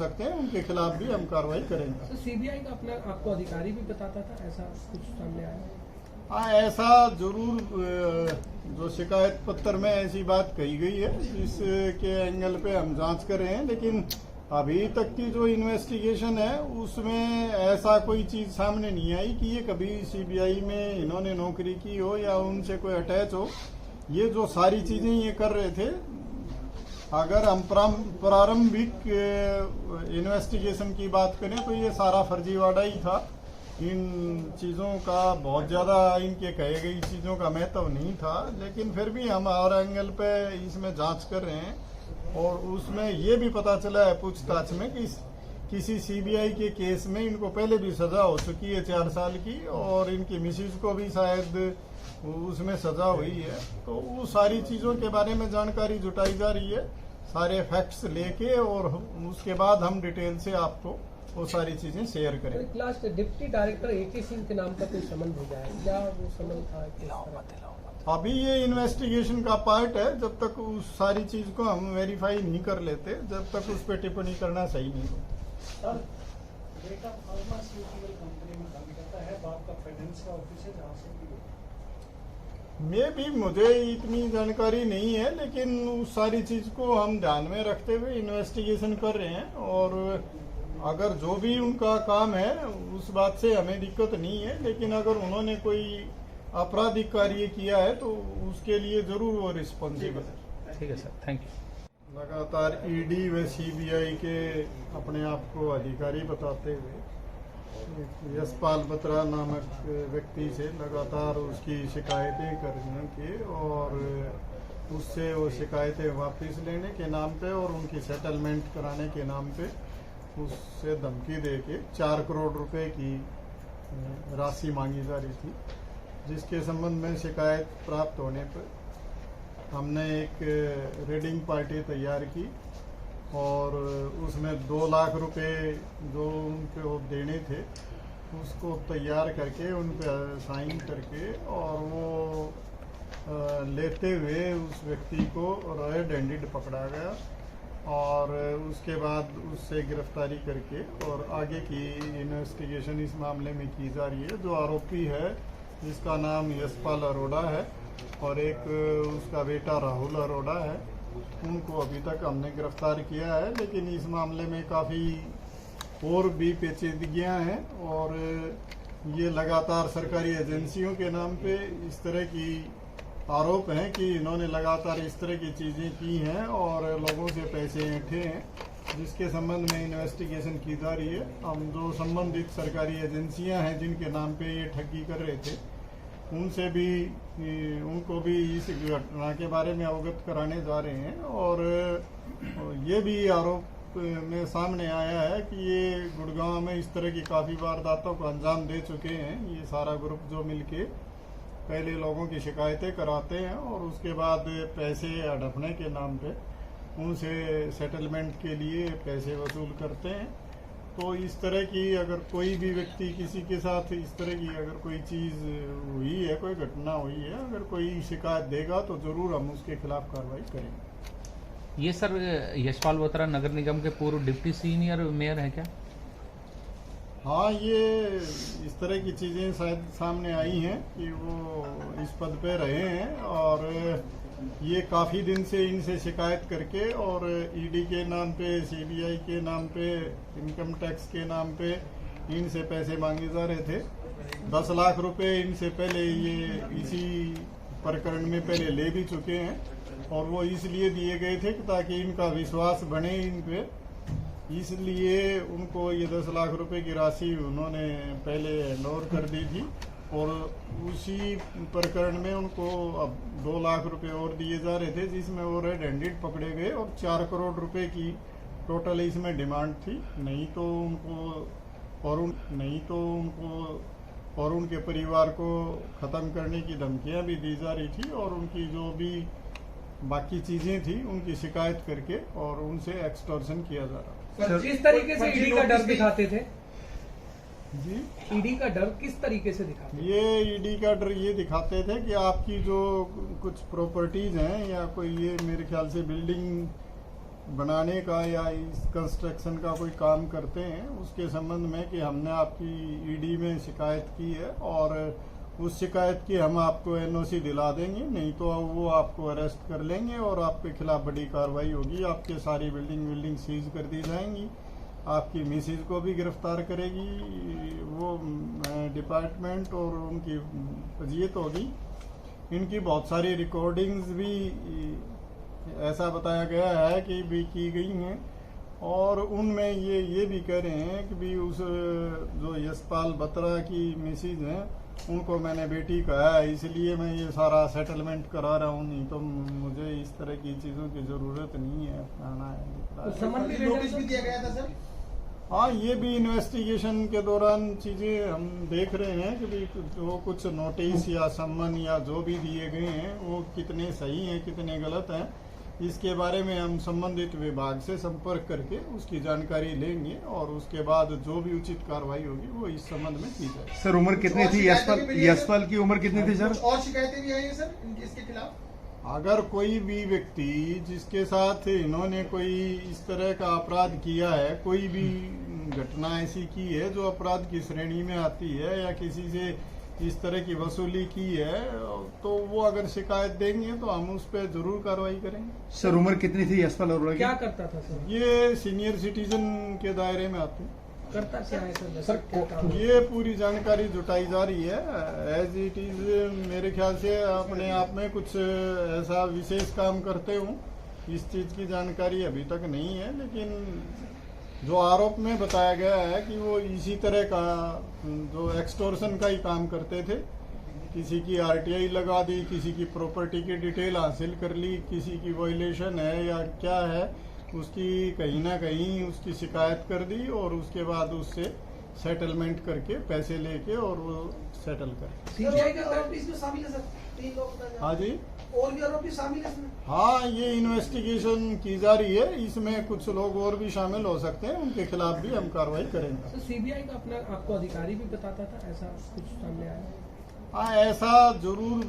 सकते हैं उनके खिलाफ भी हम कार्रवाई करेंगे। तो सीबीआई का अपना आपको अधिकारी भी बताता था, ऐसा कुछ सामने आया? हाँ, ऐसा जरूर जो शिकायत पत्र में ऐसी बात कही गई है, जिसके एंगल पे हम जांच कर रहे हैं, लेकिन अभी तक की जो इन्वेस्टिगेशन है उसमें ऐसा कोई चीज सामने नहीं आई कि ये कभी सीबीआई में इन्होंने नौकरी की हो या उनसे कोई अटैच हो। ये जो सारी चीजें ये कर रहे थे, अगर हम प्रारंभिक इन्वेस्टिगेशन की बात करें तो ये सारा फर्जीवाड़ा ही था। इन चीज़ों का बहुत ज़्यादा इनके कहे गई चीज़ों का महत्व नहीं था, लेकिन फिर भी हम हर एंगल पे इसमें जांच कर रहे हैं। और उसमें ये भी पता चला है पूछताछ में कि किसी सीबीआई के केस में इनको पहले भी सजा हो चुकी है 4 साल की, और इनकी मिसेज को भी शायद उसमें सजा हुई है। तो वो सारी चीज़ों के बारे में जानकारी जुटाई जा रही है, सारे फैक्ट्स लेके, और उसके बाद हम डिटेल से आपको वो सारी चीजें शेयर करें। लास्ट डिप्टी डायरेक्टर एके सिंह के नाम का कोई समन भेजा है, क्या वो समन था? अभी ये इन्वेस्टिगेशन का पार्ट है, जब तक उस सारी चीज को हम वेरीफाई नहीं कर लेते, जब तक उस पर टिप्पणी करना सही नहीं होता। मुझे इतनी जानकारी नहीं है, लेकिन उस सारी चीज को हम ध्यान में रखते हुए इन्वेस्टिगेशन कर रहे हैं, और अगर जो भी उनका काम है उस बात से हमें दिक्कत नहीं है, लेकिन अगर उन्होंने कोई आपराधिक कार्य किया है तो उसके लिए जरूर वो रिस्पॉन्सिबल है। ठीक है सर, थैंक यू। लगातार ईडी व सीबीआई के अपने आप को अधिकारी बताते हुए यशपाल बत्रा नामक व्यक्ति से लगातार उसकी शिकायतें करने के, और उससे वो शिकायतें वापस लेने के नाम पे और उनकी सेटलमेंट कराने के नाम पे उससे धमकी देके 4 करोड़ रुपए की राशि मांगी जा रही थी, जिसके संबंध में शिकायत प्राप्त होने पर हमने एक रेडिंग पार्टी तैयार की, और उसमें 2 लाख रुपए जो उनको देने थे उसको तैयार करके उन पर साइन करके, और वो लेते हुए उस व्यक्ति को रेड हैंडेड पकड़ा गया, और उसके बाद उससे गिरफ्तारी करके और आगे की इन्वेस्टिगेशन इस मामले में की जा रही है। जो आरोपी है जिसका नाम यशपाल अरोड़ा है और एक उसका बेटा राहुल अरोड़ा है, उनको अभी तक हमने गिरफ्तार किया है, लेकिन इस मामले में काफ़ी और भी पेचीदगियां हैं, और ये लगातार सरकारी एजेंसियों के नाम पे इस तरह की आरोप हैं कि इन्होंने लगातार इस तरह की चीज़ें की हैं और लोगों से पैसे ऐंठे हैं, जिसके संबंध में इन्वेस्टिगेशन की जा रही है। हम जो संबंधित सरकारी एजेंसियां हैं जिनके नाम पे ये ठगी कर रहे थे, उनसे भी उनको भी इस घटना के बारे में अवगत कराने जा रहे हैं, और ये भी आरोप में सामने आया है कि ये गुड़गांव में इस तरह की काफ़ी वारदातों को अंजाम दे चुके हैं। ये सारा ग्रुप जो मिलके पहले लोगों की शिकायतें कराते हैं और उसके बाद पैसे हड़पने के नाम पे उनसे सेटलमेंट के लिए पैसे वसूल करते हैं। तो इस तरह की अगर कोई भी व्यक्ति किसी के साथ इस तरह की अगर कोई चीज़ हुई है, कोई घटना हुई है, अगर कोई शिकायत देगा तो ज़रूर हम उसके खिलाफ कार्रवाई करेंगे। ये सर यशपाल बत्रा नगर निगम के पूर्व डिप्टी सीनियर मेयर हैं क्या? हाँ, ये इस तरह की चीज़ें शायद सामने आई हैं कि वो इस पद पे रहे हैं, और ये काफ़ी दिन से इनसे शिकायत करके और ईडी के नाम पे, सीबीआई के नाम पे, इनकम टैक्स के नाम पे इनसे पैसे मांगे जा रहे थे। 10 लाख रुपए इनसे पहले ये इसी प्रकरण में पहले ले भी चुके हैं, और वो इसलिए दिए गए थे कि ताकि इनका विश्वास बने इन पे, इसलिए उनको ये 10 लाख रुपए की राशि उन्होंने पहले हैंड ओवर कर दी थी, और उसी प्रकरण में उनको अब 2 लाख रुपए और दिए जा रहे थे, जिसमें वो रेड हैंडेड पकड़े गए, और 4 करोड़ रुपए की टोटल इसमें डिमांड थी। नहीं तो उनके परिवार को ख़त्म करने की धमकियां भी दी जा रही थी, और उनकी जो भी बाकी चीज़ें थी उनकी शिकायत करके और उनसे एक्सटॉर्शन किया जा रहा। किस तरीके से ईडी का डर दिखाते थे जी? ईडी का डर किस तरीके से दिखाते? ये ईडी का डर ये दिखाते थे कि आपकी जो कुछ प्रॉपर्टीज हैं या कोई, ये मेरे ख्याल से बिल्डिंग बनाने का या इस कंस्ट्रक्शन का कोई काम करते हैं उसके संबंध में कि हमने आपकी ईडी में शिकायत की है और उस शिकायत की हम आपको एनओसी दिला देंगे, नहीं तो वो आपको अरेस्ट कर लेंगे और आपके खिलाफ बड़ी कार्रवाई होगी। आपके सारी बिल्डिंग सीज कर दी जाएंगी, आपकी मिसेज को भी गिरफ्तार करेगी वो डिपार्टमेंट और उनकी फजीयत होगी। इनकी बहुत सारी रिकॉर्डिंग्स भी ऐसा बताया गया है कि भी की गई हैं और उनमें ये भी कह रहे हैं कि भी उस जो यशपाल बत्रा की मिसेज हैं उनको मैंने बेटी कहा है, इसलिए मैं ये सारा सेटलमेंट करा रहा हूँ, नहीं तो मुझे इस तरह की चीज़ों की ज़रूरत नहीं है। आना है नोटिस भी दिया गया था सर। हाँ, ये भी इन्वेस्टिगेशन के दौरान चीज़ें हम देख रहे हैं कि भी जो कुछ नोटिस या सम्मन या जो भी दिए गए हैं वो कितने सही हैं कितने गलत हैं, इसके बारे में हम संबंधित विभाग से संपर्क करके उसकी जानकारी लेंगे और उसके बाद जो भी उचित कार्रवाई होगी वो इस संबंध में की जाएगी। सर उम्र कितनी थी यशपाल की उम्र कितनी थी सर? और शिकायतें भी आई हैं सर इसके खिलाफ? अगर कोई भी व्यक्ति जिसके साथ इन्होंने कोई इस तरह का अपराध किया है, कोई भी घटना ऐसी की है जो अपराध की श्रेणी में आती है या किसी से इस तरह की वसूली की है, तो वो अगर शिकायत देंगे तो हम उस पर जरूर कार्रवाई करेंगे। सर उम्र कितनी थी यशपाल अरोड़ा की? क्या करता था सर? ये सीनियर सिटीजन के दायरे में आते हैं। करता क्या है सर? सर क्या काम है? ये पूरी जानकारी जुटाई जा रही है एज इट इज। मेरे ख्याल से अपने आप में कुछ ऐसा विशेष काम करते हूँ, इस चीज की जानकारी अभी तक नहीं है, लेकिन जो आरोप में बताया गया है कि वो इसी तरह का जो एक्सटोर्शन का ही काम करते थे, किसी की आरटीआई लगा दी, किसी की प्रॉपर्टी की डिटेल हासिल कर ली, किसी की वायलेशन है या क्या है उसकी कहीं ना कहीं उसकी शिकायत कर दी और उसके बाद उससे सेटलमेंट करके पैसे लेके और वो सेटल कर। सीबीआई का आरोपी इसमें शामिल है सर? 3 लोग। हाँ जी, और भी आरोपी शामिल है इसमें? हाँ, ये इन्वेस्टिगेशन की जा रही है, इसमें कुछ लोग और भी शामिल हो सकते हैं, उनके खिलाफ भी हम कार्रवाई करेंगे। सर सीबीआई का अपना आपको अधिकारी भी बताता था, ऐसा कुछ सामने आया? हाँ, ऐसा जरूर